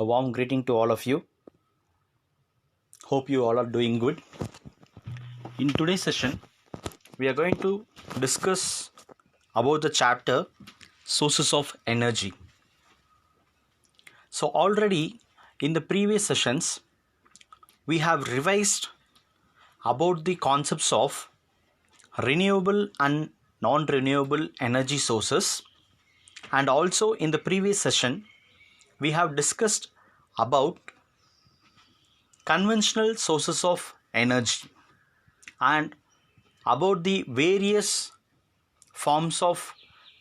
A warm greeting to all of you. Hope you all are doing good. In today's session, we are going to discuss about the chapter Sources of Energy. So already in the previous sessions, we have revised about the concepts of renewable and non-renewable energy sources, and also in the previous session we have discussed about conventional sources of energy and about the various forms of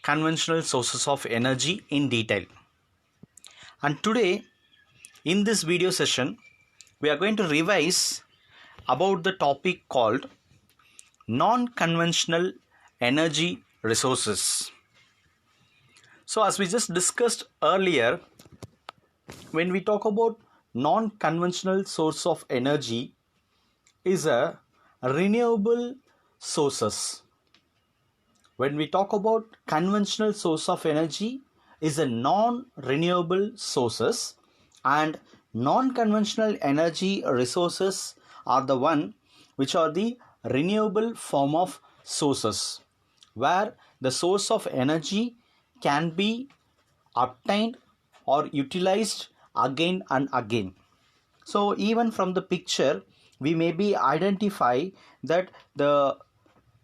conventional sources of energy in detail. And today in this video session we are going to revise about the topic called non-conventional energy resources. So as we just discussed earlier, when we talk about non-conventional source of energy is a renewable sources. When we talk about conventional source of energy is a non-renewable sources, and non-conventional energy resources are the one which are the renewable form of sources, where the source of energy can be obtained or utilized again and again. So even from the picture we may be identify that the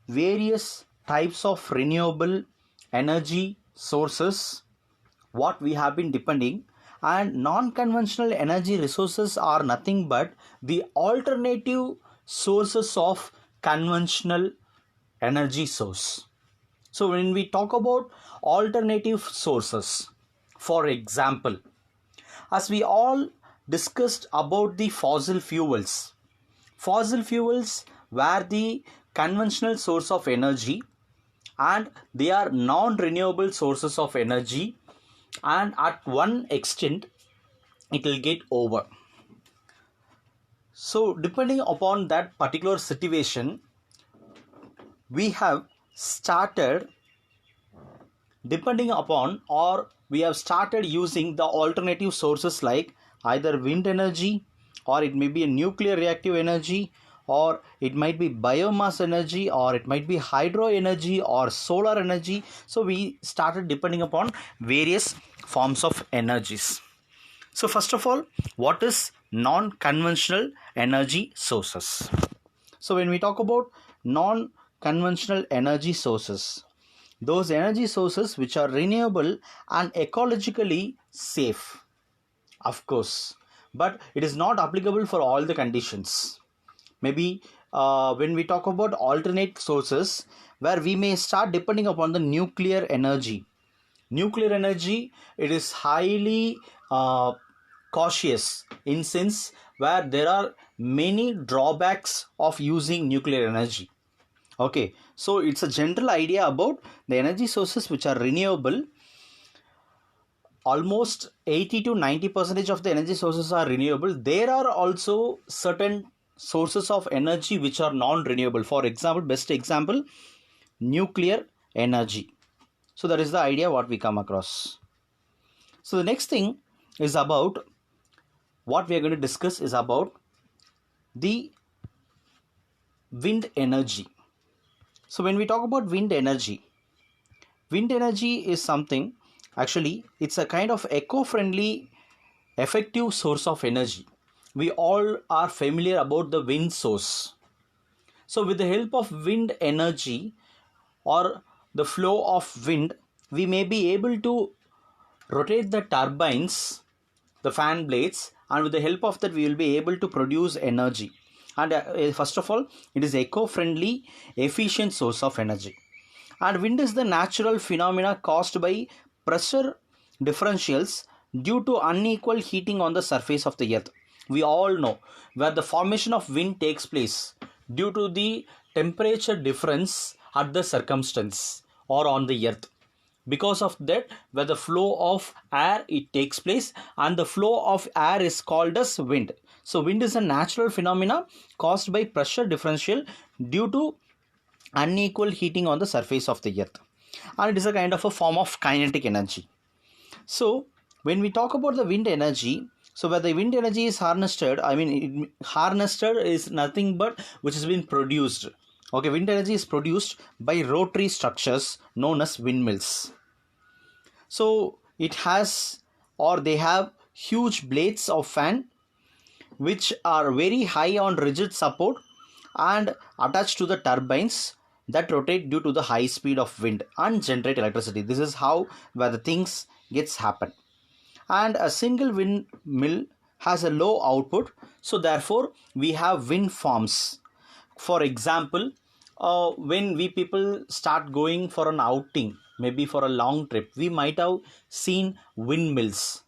various types of renewable energy sources what we have been depending, and non-conventional energy resources are nothing but the alternative sources of conventional energy source. So when we talk about alternative sources, for example, as we all discussed about the fossil fuels were the conventional source of energy and they are non-renewable sources of energy, and at one extent it will get over. So depending upon that particular situation, we have started using the alternative sources like either wind energy, or it may be a nuclear reactive energy, or it might be biomass energy, or it might be hydro energy or solar energy. So we started depending upon various forms of energies. So first of all, what is non-conventional energy sources? So when we talk about non-conventional energy sources, those energy sources which are renewable and ecologically safe, of course, but it is not applicable for all the conditions. Maybe when we talk about alternate sources, where we may start depending upon the nuclear energy, it is highly cautious in sense where there are many drawbacks of using nuclear energy. Okay, so it's a general idea about the energy sources which are renewable. Almost 80 to 90% of the energy sources are renewable. There are also certain sources of energy which are non-renewable. For example, best example, nuclear energy. So that is the idea what we come across. So the next thing is about what we are going to discuss is about the wind energy. So when we talk about wind energy is something, actually it's a kind of eco-friendly effective source of energy. We all are familiar about the wind source. So with the help of wind energy or the flow of wind, we may be able to rotate the turbines, the fan blades, and with the help of that we will be able to produce energy. And first of all, it is eco-friendly, efficient source of energy. And wind is the natural phenomena caused by pressure differentials due to unequal heating on the surface of the earth. We all know where the formation of wind takes place due to the temperature difference at the circumstance or on the earth. Because of that, where the flow of air it takes place, and the flow of air is called as wind. So wind is a natural phenomena caused by pressure differential due to unequal heating on the surface of the earth, and it is a kind of a form of kinetic energy. So when we talk about the wind energy, So where the wind energy is harnessed, harnessed is nothing but which has been produced. Okay, wind energy is produced by rotary structures known as windmills. So it has, or they have huge blades of fan which are very high on rigid support and attached to the turbines that rotate due to the high speed of wind and generate electricity. This is how where the things gets happen. And a single windmill has a low output, so therefore we have wind farms. For example, when we people start going for an outing, maybe for a long trip, we might have seen windmills,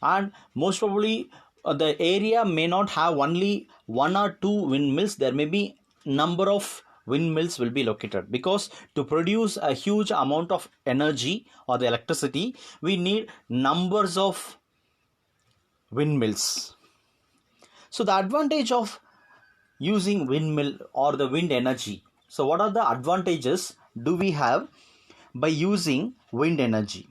and most probably the area may not have only one or two windmills. There may be number of windmills will be located, because to produce a huge amount of energy or the electricity, we need numbers of windmills. So the advantage of using windmill or the wind energy. So what are the advantages do we have by using wind energy?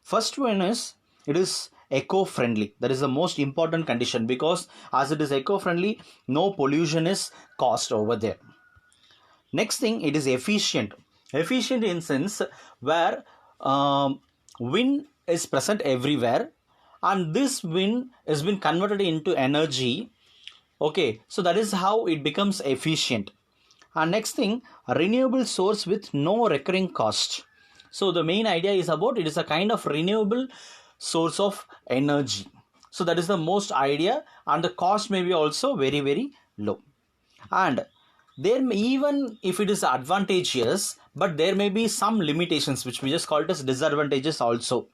First one is it is eco-friendly. That is the most important condition, because as it is eco-friendly, no pollution is caused over there. Next thing, it is efficient. Efficient in sense where wind is present everywhere, and this wind has been converted into energy. Okay, so that is how it becomes efficient. And next thing, a renewable source with no recurring cost. So the main idea is about it is a kind of renewable source of energy. So that is the most idea, and the cost may be also very, very low. And there may, even if it is advantageous, but there may be some limitations which we just call it as disadvantages also.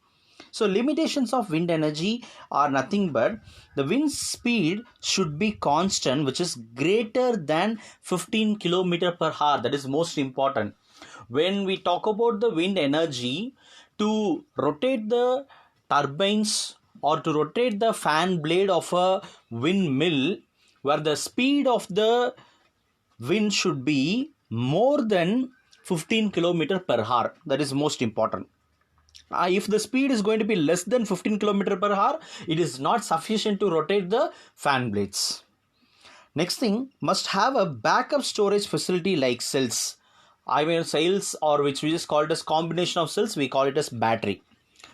So limitations of wind energy are nothing but the wind speed should be constant, which is greater than 15 km per hour. That is most important. When we talk about the wind energy, to rotate the turbines or to rotate the fan blade of a windmill, where the speed of the wind should be more than 15 km per hour. That is most important. If the speed is going to be less than 15 km per hour, it is not sufficient to rotate the fan blades. Next thing, must have a backup storage facility like cells. Cells, or which we just call it as combination of cells, we call it as battery.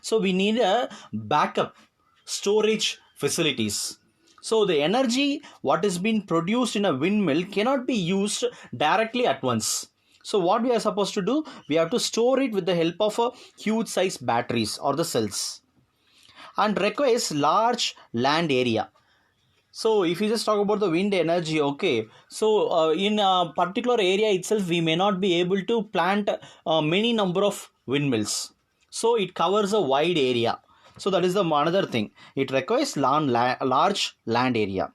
So we need a backup storage facilities. So the energy what is being produced in a windmill cannot be used directly at once. So what we are supposed to do, we have to store it with the help of a huge size batteries or the cells, and requires large land area. So if you just talk about the wind energy, okay, so in a particular area itself, we may not be able to plant many number of windmills. So it covers a wide area. So that is the another thing. It requires large land area.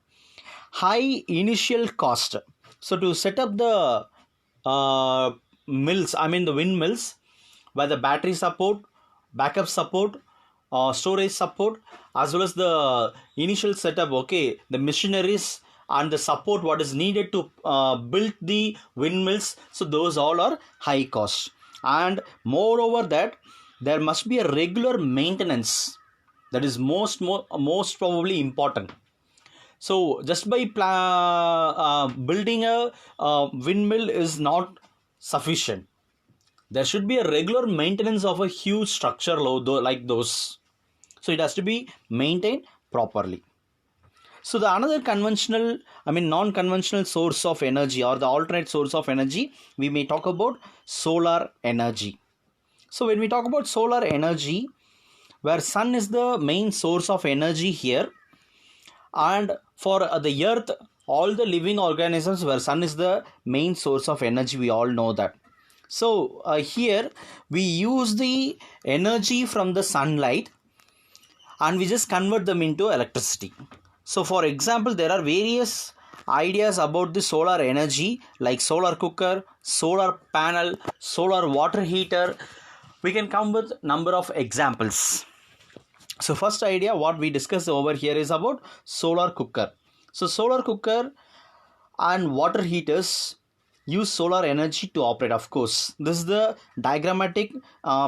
High initial cost. So to set up the mills, the windmills, where the battery support, backup support, storage support, as well as the initial setup, okay, the machineries and the support what is needed to build the windmills, so those all are high cost. And moreover that there must be a regular maintenance. That is most probably important. So just by building a windmill is not sufficient. There should be a regular maintenance of a huge structure like those. So it has to be maintained properly. So the another non-conventional source of energy, or the alternate source of energy, we may talk about solar energy. So when we talk about solar energy, where sun is the main source of energy here, and for the earth, all the living organisms, where sun is the main source of energy, we all know that. So here we use the energy from the sunlight and we just convert them into electricity. So for example, there are various ideas about the solar energy, like solar cooker, solar panel, solar water heater. We can come with number of examples. So first idea what we discuss over here is about solar cooker. So solar cooker and water heaters use solar energy to operate. Of course, this is the diagrammatic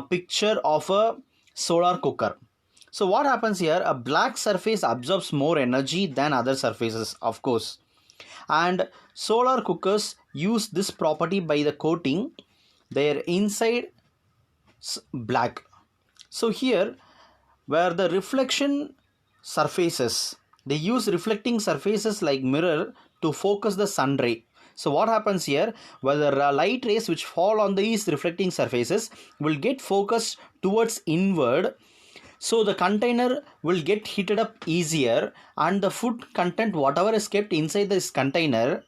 picture of a solar cooker. So what happens here? A black surface absorbs more energy than other surfaces, of course. And solar cookers use this property by the coating their inside black. So here, where the reflection surfaces, they use reflecting surfaces like mirror to focus the sun ray. So what happens here, where the light rays which fall on these reflecting surfaces will get focused towards inward, so the container will get heated up easier, and the food content whatever is kept inside this container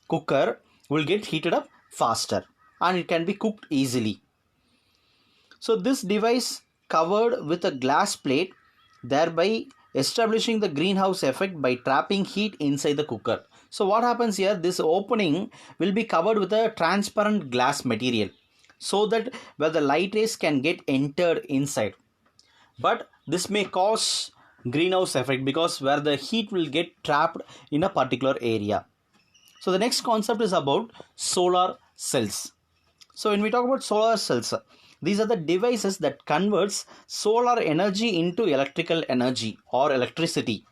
cooker will get heated up faster, and it can be cooked easily. So this device covered with a glass plate, thereby establishing the greenhouse effect by trapping heat inside the cooker. So what happens here, this opening will be covered with a transparent glass material so that where the light rays can get entered inside. But this may cause greenhouse effect because where the heat will get trapped in a particular area. So the next concept is about solar cells. So when we talk about solar cells, these are the devices that converts solar energy into electrical energy or electricity,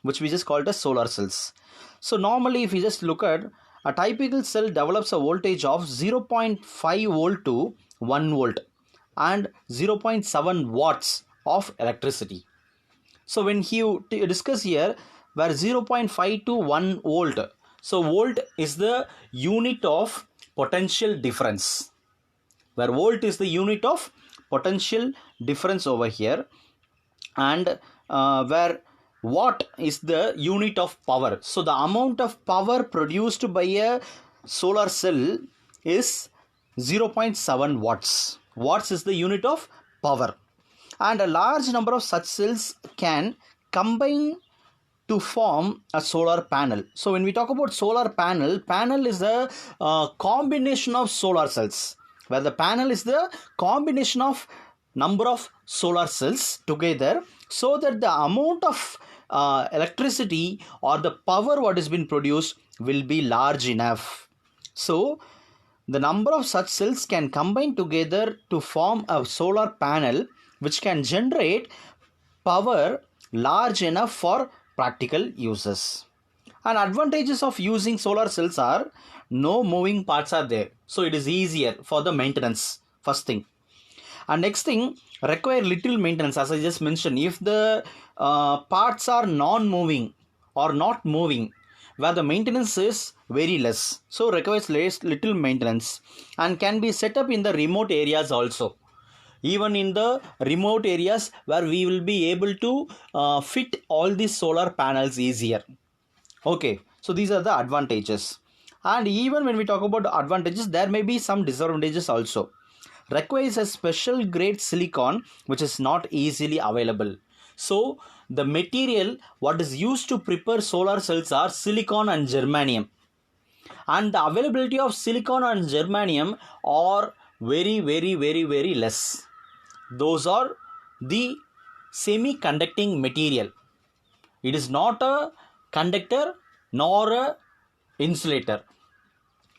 which we just call it as solar cells. So normally if you just look at a typical cell develops a voltage of 0.5 volt to 1 volt and 0.7 watts of electricity. So when you discuss here where 0.5 to 1 volt, so volt is the unit of potential difference, where volt is the unit of potential difference over here, and where watt is the unit of power. So the amount of power produced by a solar cell is 0.7 watts. Watts is the unit of power, and a large number of such cells can combine to form a solar panel. So when we talk about solar panel is a combination of solar cells, where the panel is the combination of number of solar cells together, so that the amount of electricity or the power what has been produced will be large enough. So the number of such cells can combine together to form a solar panel which can generate power large enough for practical uses. And advantages of using solar cells are no moving parts are there, so it is easier for the maintenance, first thing. And next thing, require little maintenance. As I just mentioned, if the parts are non-moving or not moving, where the maintenance is very less, so requires little maintenance, and can be set up in the remote areas also, even in the remote areas where we will be able to fit all these solar panels easier. Okay, so these are the advantages. And even when we talk about advantages, there may be some disadvantages also. Requires a special grade silicon which is not easily available. So the material what is used to prepare solar cells are silicon and germanium, and the availability of silicon and germanium are very less. Those are the semi-conducting material. It is not a conductor nor a insulator.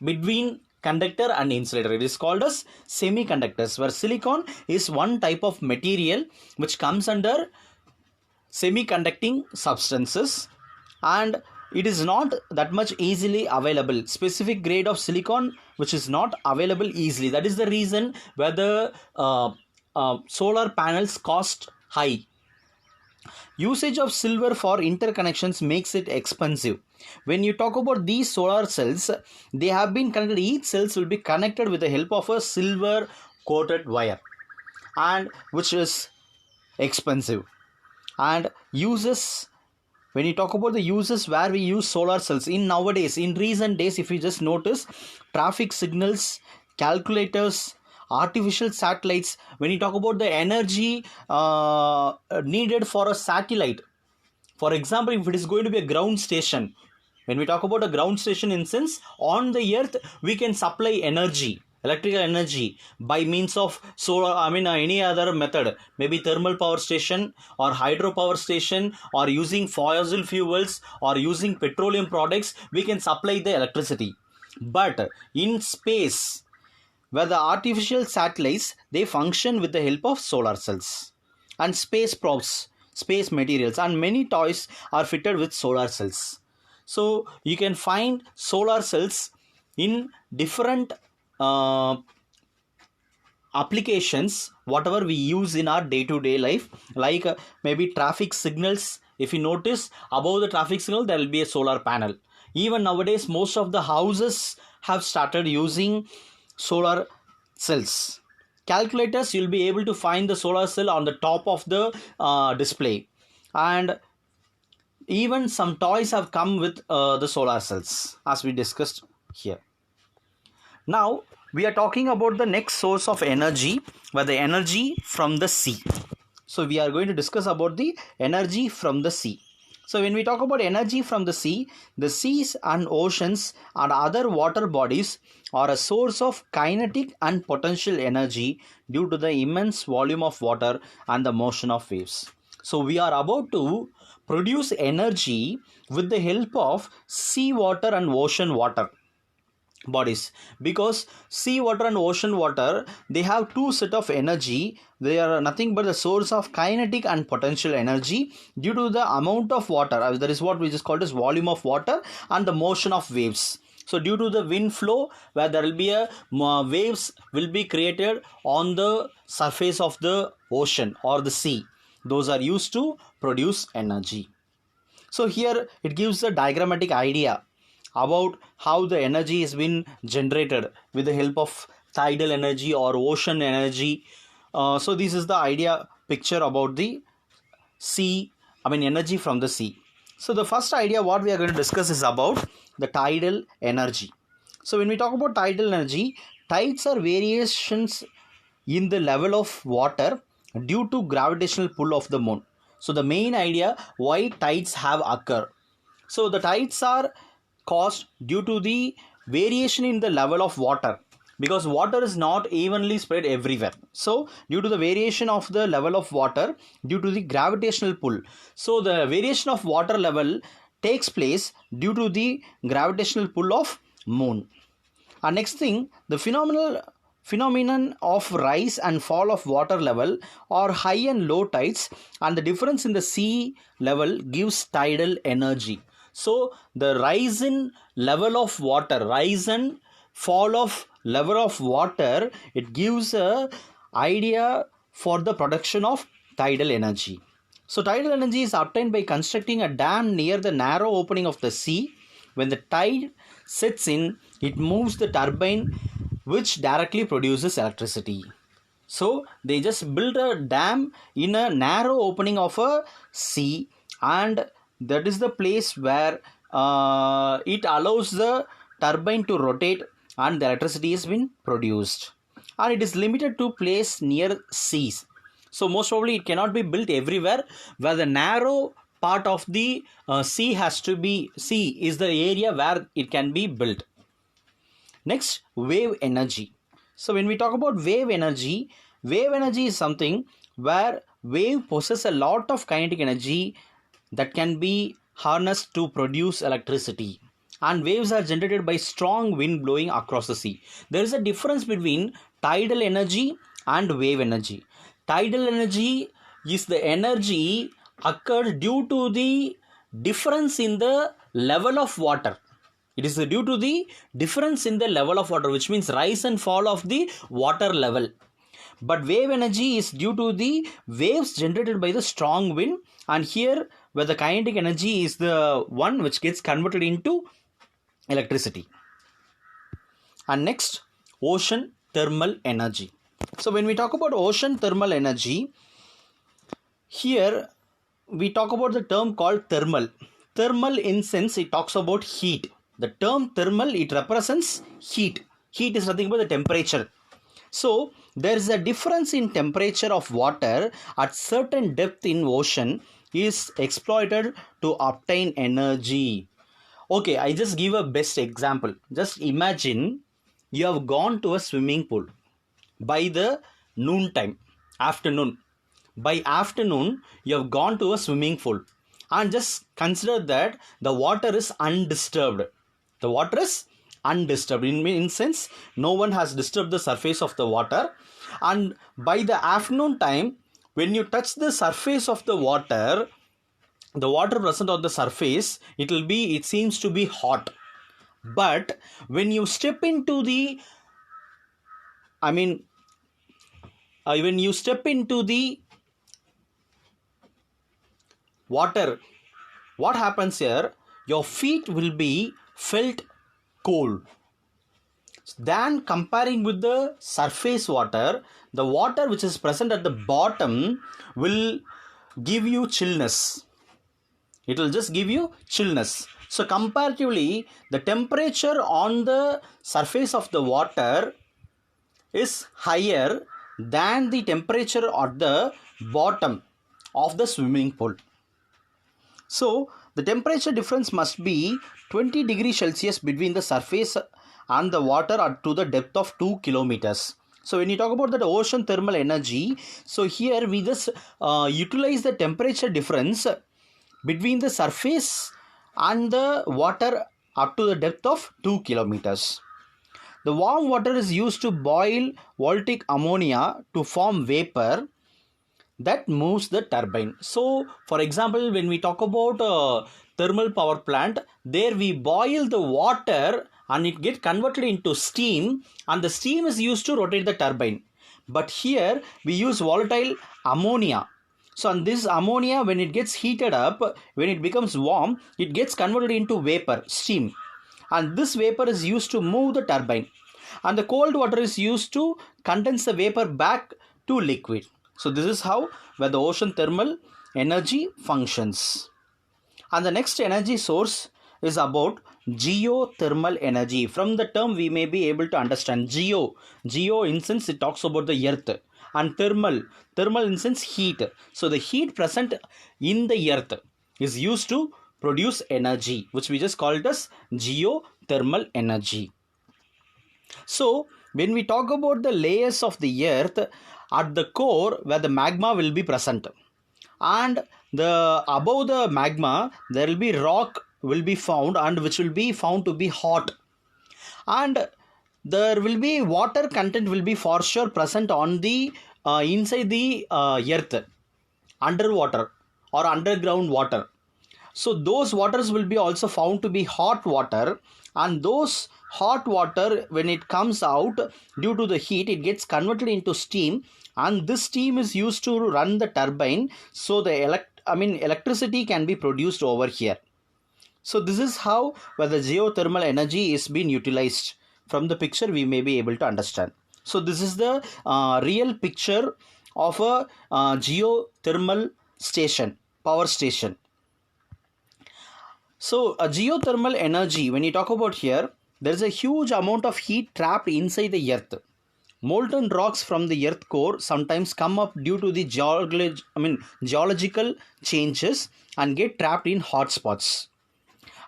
Between conductor and insulator, it is called as semiconductors, where silicon is one type of material which comes under semiconducting substances, and it is not that much easily available. Specific grade of silicon which is not available easily. That is the reason where the solar panels cost high. Usage of silver for interconnections makes it expensive. When you talk about these solar cells, they have been connected, each cells will be connected with the help of a silver coated wire, and which is expensive. And uses, when you talk about the uses where we use solar cells in nowadays, in recent days, if you just notice, traffic signals, calculators, artificial satellites, when you talk about the energy needed for a satellite, for example, if it is going to be a ground station, when we talk about a ground station, in sense on the earth we can supply energy, electrical energy, by means of solar, any other method, maybe thermal power station or hydro power station, or using fossil fuels or using petroleum products, we can supply the electricity. But in space, where the artificial satellites, they function with the help of solar cells. And space probes, space materials, and many toys are fitted with solar cells. So you can find solar cells in different uh, applications whatever we use in our day-to-day life, like maybe traffic signals. If you notice, above the traffic signal there will be a solar panel. Even nowadays most of the houses have started using solar cells. Calculators, you'll be able to find the solar cell on the top of the display, and even some toys have come with the solar cells, as we discussed here. Now we are talking about the next source of energy, where the energy from the sea. So we are going to discuss about the energy from the sea. So when we talk about energy from the seas and oceans and other water bodies are a source of kinetic and potential energy due to the immense volume of water and the motion of waves. So we are about to produce energy with the help of sea water and ocean water bodies, because sea water and ocean water, they have two set of energy. They are nothing but the source of kinetic and potential energy due to the amount of water, that is what we just called as volume of water, and the motion of waves. So due to the wind flow, where there will be a waves will be created on the surface of the ocean or the sea, those are used to produce energy. So here it gives a diagrammatic idea about how the energy has been generated with the help of tidal energy or ocean energy. So this is the idea picture about the energy from the sea. So the first idea what we are going to discuss is about the tidal energy. So when we talk about tidal energy, tides are variations in the level of water due to gravitational pull of the moon. So the main idea why tides have occur. So the tides are caused due to the variation in the level of water, because water is not evenly spread everywhere. So due to the variation of the level of water due to the gravitational pull, so the variation of water level takes place due to the gravitational pull of moon. And next thing, the phenomenon of rise and fall of water level or high and low tides, and the difference in the sea level gives tidal energy. So the rise in level of water, rise and fall of level of water, it gives a idea for the production of tidal energy. So tidal energy is obtained by constructing a dam near the narrow opening of the sea. When the tide sets in, it moves the turbine which directly produces electricity. So they just build a dam in a narrow opening of a sea, and that is the place where it allows the turbine to rotate and the electricity has been produced, and it is limited to place near seas. So most probably it cannot be built everywhere, where the narrow part of the sea is the area where it can be built. Next, wave energy. So when we talk about wave energy is something where wave possesses a lot of kinetic energy that can be harnessed to produce electricity, and waves are generated by strong wind blowing across the sea. There is a difference between tidal energy and wave energy. Tidal energy is the energy occurred due to the difference in the level of water. It is due to the difference in the level of water, which means rise and fall of the water level. But wave energy is due to the waves generated by the strong wind, and here where the kinetic energy is the one which gets converted into electricity. And next, ocean thermal energy. So when we talk about ocean thermal energy, here we talk about the term called thermal. Thermal in sense it talks about heat. The term thermal, it represents heat. Heat is nothing but the temperature. So there is a difference in temperature of water at certain depth in ocean is exploited to obtain energy. Okay, I just give a best example. Just imagine you have gone to a swimming pool by the noon time, afternoon. By afternoon, you have gone to a swimming pool, and just consider that the water is undisturbed. The water is undisturbed in sense no one has disturbed the surface of the water, and by the afternoon time when you touch the surface of the water present on the surface, it seems to be hot. But when you step into the, I mean, when you step into the water, what happens here? Your feet will be felt cold. Then comparing with the surface water, the water which is present at the bottom will give you chillness. It will just give you chillness. So comparatively, the temperature on the surface of the water is higher than the temperature at the bottom of the swimming pool. So the temperature difference must be 20 degrees Celsius between the surface and the water to the depth of 2 kilometers. So when you talk about the ocean thermal energy, so here we just utilize the temperature difference between the surface and the water up to the depth of 2 kilometers. The warm water is used to boil voltaic ammonia to form vapor that moves the turbine. So for example, when we talk about thermal power plant, there we boil the water and it gets converted into steam, and the steam is used to rotate the turbine. But here we use volatile ammonia. So and this ammonia, when it gets heated up, when it becomes warm, it gets converted into vapor, steam, and this vapor is used to move the turbine, and the cold water is used to condense the vapor back to liquid. So this is how where the ocean thermal energy functions. And the next energy source is about geothermal energy. From the term we may be able to understand geo in sense it talks about the earth, and thermal in sense heat. So the heat present in the earth is used to produce energy, which we just call it as geothermal energy. So when we talk about the layers of the earth, at the core where the magma will be present, and the above the magma there will be rock will be found, and which will be found to be hot, and there will be water content will be for sure present on the inside the earth, underwater or underground water. So those waters will be also found to be hot water, and those hot water, when it comes out due to the heat, it gets converted into steam, and this steam is used to run the turbine, so the electricity can be produced over here. So this is how where the geothermal energy is being utilized. From the picture we may be able to understand. So this is the real picture of a geothermal station, power station. So a geothermal energy, when you talk about here, there is a huge amount of heat trapped inside the earth. Molten rocks from the earth core sometimes come up due to the geological changes and get trapped in hot spots.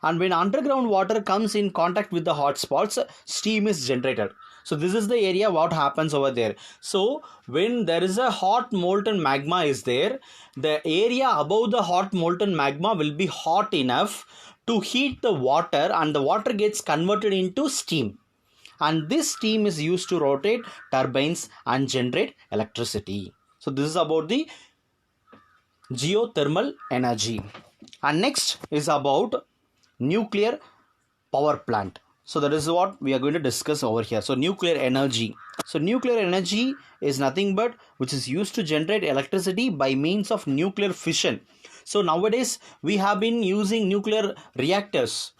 And when underground water comes in contact with the hot spots, steam is generated. So this is the area what happens over there. So when there is a hot molten magma is there, the area above the hot molten magma will be hot enough to heat the water, and the water gets converted into steam. And this steam is used to rotate turbines and generate electricity. So this is about the geothermal energy. And next is about nuclear power plant. So that is what we are going to discuss over here. So nuclear energy. So nuclear energy is nothing but which is used to generate electricity by means of nuclear fission. So nowadays we have been using nuclear reactors.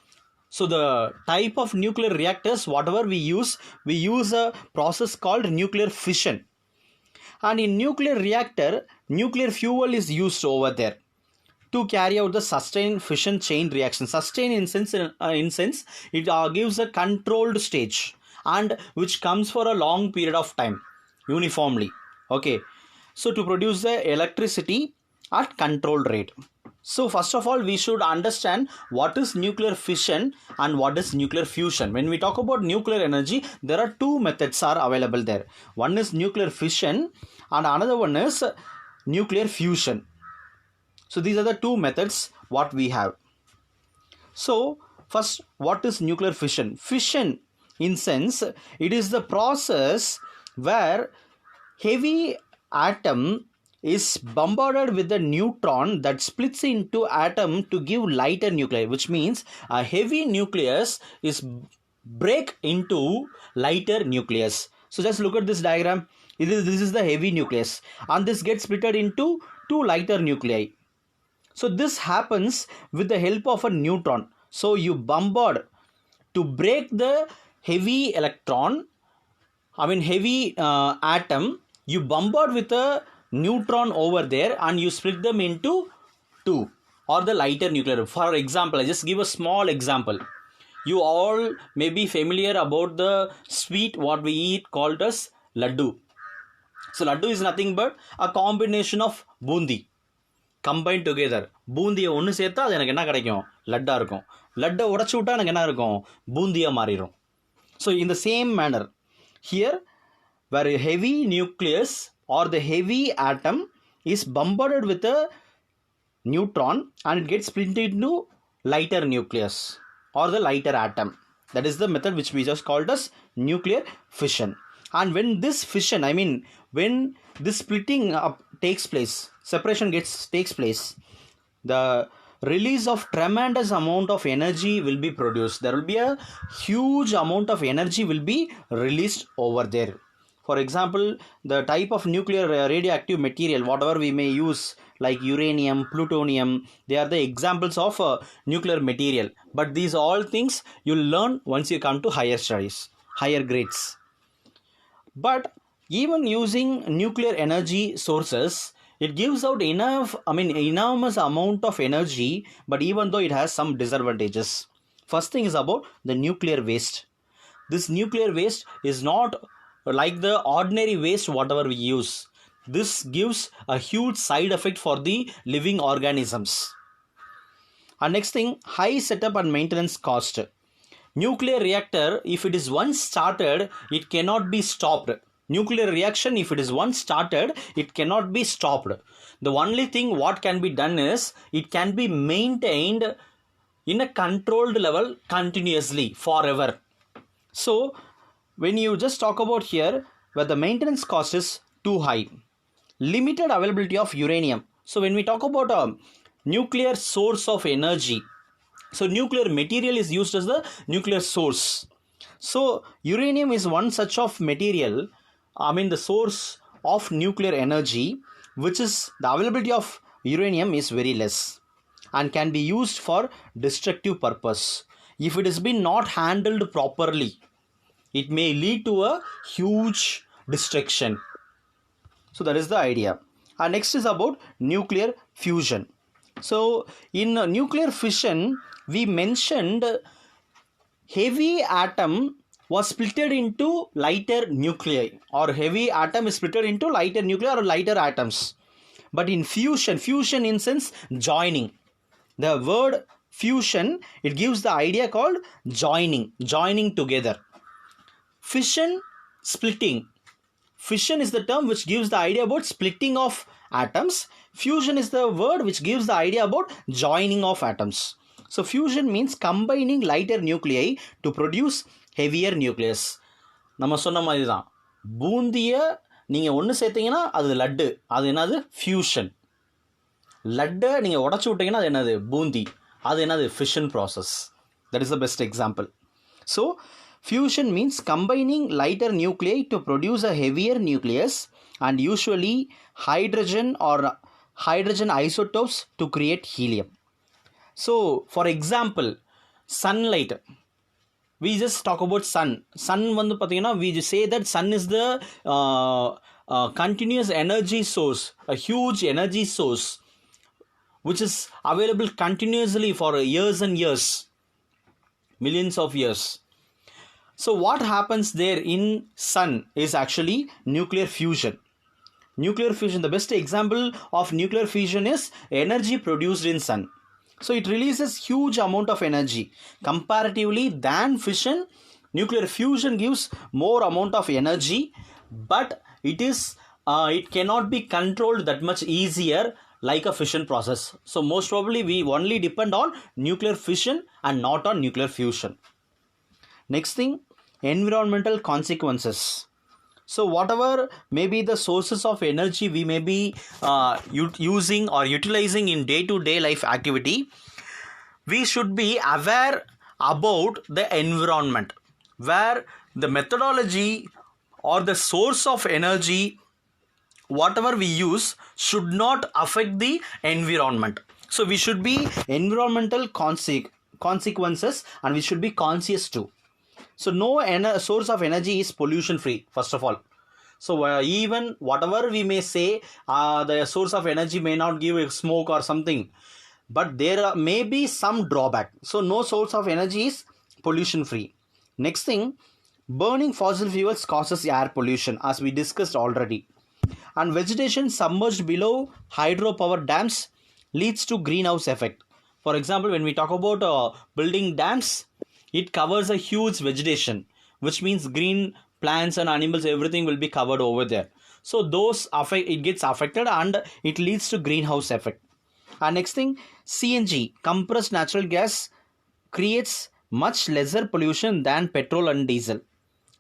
So the type of nuclear reactors, whatever we use a process called nuclear fission. And in nuclear reactor, nuclear fuel is used over there to carry out the sustained fission chain reaction. Sustain in sense it gives a controlled stage, and which comes for a long period of time uniformly. Okay, so to produce the electricity at controlled rate. So first of all, we should understand what is nuclear fission and what is nuclear fusion. When we talk about nuclear energy, there are two methods are available there. One is nuclear fission and another one is nuclear fusion. So these are the two methods what we have. So first, what is nuclear fission? Fission in sense, it is the process where heavy atom is bombarded with a neutron that splits into atom to give lighter nuclei, which means a heavy nucleus is break into lighter nucleus. So just look at this diagram. This is the heavy nucleus, and this gets split into two lighter nuclei. So this happens with the help of a neutron. So you bombard to break the heavy heavy atom. You bombard with a neutron over there and you split them into two, or the lighter nuclear. For example, I just give a small example. You all may be familiar about the sweet what we eat called as laddu. So laddu is nothing but a combination of bundi combined together. பூந்தியை ஒன்று சேர்த்தா அது எனக்கு என்ன கிடைக்கும்? லட்டாக இருக்கும். லட்டை உடச்சி விட்டா எனக்கு என்ன இருக்கும்? பூந்தியாக மாறிடும். So in the same manner here, where a heavy nucleus or the heavy atom is bombarded with a neutron and it gets split into lighter nucleus or the lighter atom. That is the method which we just called as nuclear fission. And when this fission, when this splitting up takes place, separation takes place, the release of tremendous amount of energy will be produced. There will be a huge amount of energy will be released over there. For example, the type of nuclear radioactive material, whatever we may use, like uranium, plutonium, they are the examples of nuclear material. But these all things you'll learn once you come to higher studies, higher grades. But even using nuclear energy sources, it gives out enormous amount of energy, but even though it has some disadvantages. First thing is about the nuclear waste. This nuclear waste is not like the ordinary waste whatever we use. This gives a huge side effect for the living organisms. And next thing, high setup and maintenance cost. Nuclear reactor, if it is once started, it cannot be stopped. Nuclear reaction, if it is once started, it cannot be stopped. The only thing what can be done is it can be maintained in a controlled level continuously forever. So when you just talk about here, where the maintenance cost is too high, limited availability of uranium. So when we talk about a nuclear source of energy, so nuclear material is used as the nuclear source. So uranium is one such of material, the source of nuclear energy, which is the availability of uranium is very less and can be used for destructive purpose. If it has been not handled properly, it may lead to a huge destruction. So that is the idea. And next is about nuclear fusion. So in nuclear fission, we mentioned heavy atom was splitted into lighter nuclei, or heavy atom is splitted into lighter nuclei or lighter atoms. But in fusion in sense joining. The word fusion, it gives the idea called joining together. Fission, splitting. Fission is the term which gives the idea about splitting of atoms. Fusion is the word which gives the idea about joining of atoms. So fusion means combining lighter nuclei to produce heavier nucleus. நம்ம சொன்ன மாதிரி தான், பூந்தியை நீங்கள் ஒன்று சேர்த்தீங்கன்னா அது லட்டு, அது என்னது? Fusion. லட்டை நீங்கள் உடச்சி விட்டீங்கன்னா அது என்னது? பூந்தி. அது என்னது? Fission process. That is the best example. So fusion means combining lighter nuclei to produce a heavier nucleus, and usually hydrogen or hydrogen isotopes to create helium. So for example, sunlight. We just talk about sun. Sun வந்து பார்த்தீங்கன்னா, we just say that sun is the continuous energy source, a huge energy source which is available continuously for years and years, millions of years. So what happens there in sun is actually nuclear fusion. Nuclear fusion, the best example of nuclear fusion is energy produced in sun. So it releases huge amount of energy. Comparatively than fission, nuclear fusion gives more amount of energy, but it cannot be controlled that much easier like a fission process. So most probably we only depend on nuclear fission and not on nuclear fusion. Next thing, environmental consequences. So whatever may be the sources of energy we may be using or utilizing in day-to-day life activity, we should be aware about the environment, where the methodology or the source of energy whatever we use should not affect the environment. So we should be environmental consequences, and we should be conscious too. So no source of energy is pollution free, first of all. So even whatever we may say, the source of energy may not give a smoke or something, but there may be some drawback. So no source of energy is pollution free. Next thing, burning fossil fuels causes air pollution, as we discussed already. And vegetation submerged below hydropower dams leads to greenhouse effect. For example, when we talk about building dams, it covers a huge vegetation, which means green plants and animals, everything will be covered over there. So those affect, it gets affected, and it leads to greenhouse effect. And next thing, CNG, compressed natural gas, creates much lesser pollution than petrol and diesel.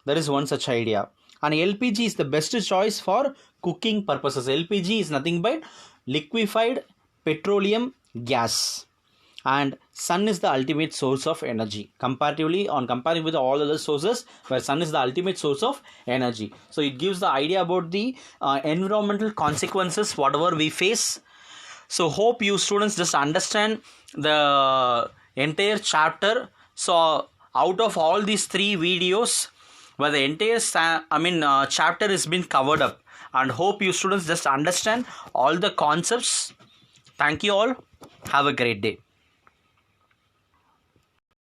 There is one such idea. And LPG is the best choice for cooking purposes. LPG is nothing but liquefied petroleum gas. And sun is the ultimate source of energy. Comparatively, on comparing with all other sources, where sun is the ultimate source of energy. So it gives the idea about the environmental consequences, whatever we face. So hope you students just understand the entire chapter. So out of all these 3 videos, where the entire chapter has been covered up, and hope you students just understand all the concepts. Thank you all. Have a great day.